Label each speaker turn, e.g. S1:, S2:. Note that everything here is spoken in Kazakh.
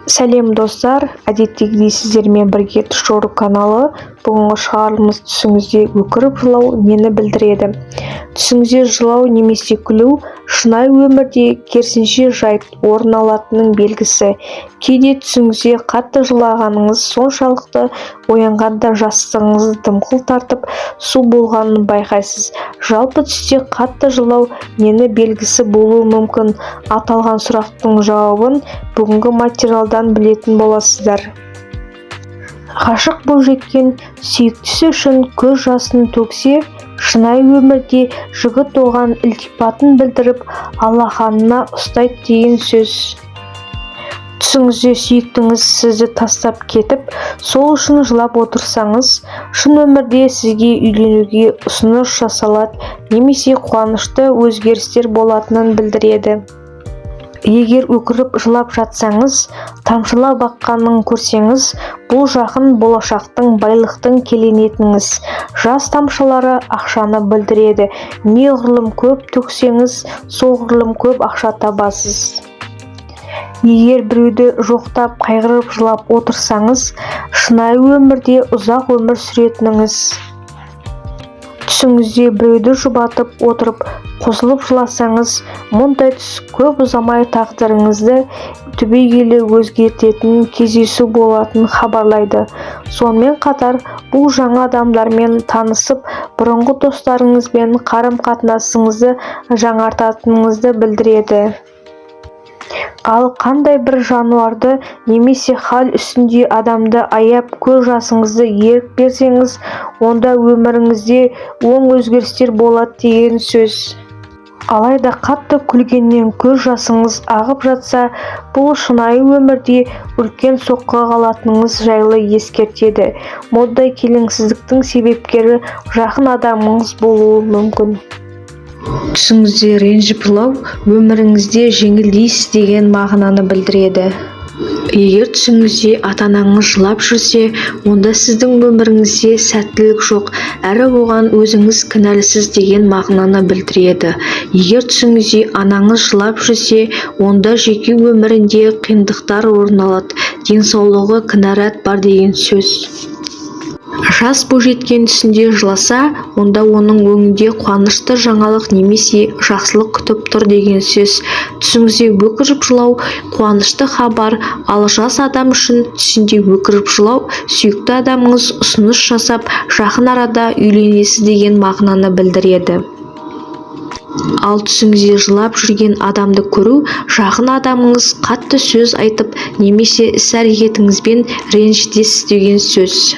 S1: Сәлем достар, әдеттегідей сіздермен бірге Түшору каналы. Бүгінгі шығарылымыз түсіңізде өкіріп жылау нені білдіреді? Түсіңізде жылау немесе күлу шынайы өмірде керісінше жайт орын алатынның белгісі. Кейде түсіңізде қатты жылағаныңыз соншалықты оянғанда жастығыңызды дымқыл тартып су болғанын байқайсыз. Жалпы түсте қатты жылау нені белгісі болуы мүмкін? Аталған сұрақтың жауабын бүгінгі материалдан білетін боласыздар. Ғашық бойжеткен сүйіктісі үшін көз жасын төксе, шынайы өмірде жігіт оған ілтипатын білдіріп, алақанына ұстайды деген сөз. Түсіңізде сүйіктіңіз сізді тастап кетіп, сол үшін жылап отырсаңыз, шын өмірде сізге үйленуге ұсыныс жасалады немесе қуанышты өзгерістер болатынын білдіреді. Егер өкіріп жылап жатсаңыз, тамшылап аққанын көрсеңіз, бұл жақын болашақтың байлықтың келенетіңіз. Жас тамшылары ақшаны білдіреді. Неғұрлым көп төксеңіз, соғұрлым көп ақша табасыз. Егер біреуді жоқтап қайғырып жылап отырсаңыз, шынайы өмірде ұзақ өмір сүретініңіз. Түсіңізде біреуді жұбатып отырып, қосылып жыласаңыз, мұндай түс көп ұзамай тағдырыңызды түбегейлі өзгертетін кездесу болатынын хабарлайды. Сонымен қатар, бұл жаңа адамдармен танысып, бұрынғы достарыңызбен қарым-қатынасыңызды жаңартатыныңызды білдіреді. Ал қандай бір жануарды немесе хал үстінде адамды аяп көз жасыңызды ерік берсеңіз, онда өміріңізде оң өзгерістер болады деген сөз. Алайда қатты күлгеннен көз жасыңыз ағып жатса, бұл шынайы өмірде үлкен соққы қалатыныңыз жайлы ескертеді. Мұндай келеңсіздіктің себепкері жақын адамыңыз болуы мүмкін. Түсіңізде ренжіп жылау өміріңізде жеңілдейсіз деген мағынаны білдіреді. Егер түсіңізде ата-анаңыз жылап жүрсе, онда сіздің өміріңізде сәттілік жоқ, әрі оған өзіңіз кінәлісіз деген мағынаны білдіреді. Егер түсіңізде анаңыз жылап жүрсе, онда жеке өмірінде қиындықтар орын алады, денсаулығы кінәрат бар деген сөз. Жас бойжеткен түсінде жыласа, онда оның өңінде қуанышты жаңалық немесе жақсылық күтіп тұр деген сөз. Түсіңізде өкіріп жылау қуанышты хабар, ал жас адам үшін түсінде өкіріп жылау сүйікті адамыңыз ұсыныс жасап, жақын арада үйленесіз деген мағынаны білдіреді. Ал түсіңізде жылап жүрген адамды көру, жақын адамыңыз қатты сөз айтып, немесе іс-әрекетіңізбен ренжітесіз деген сөз.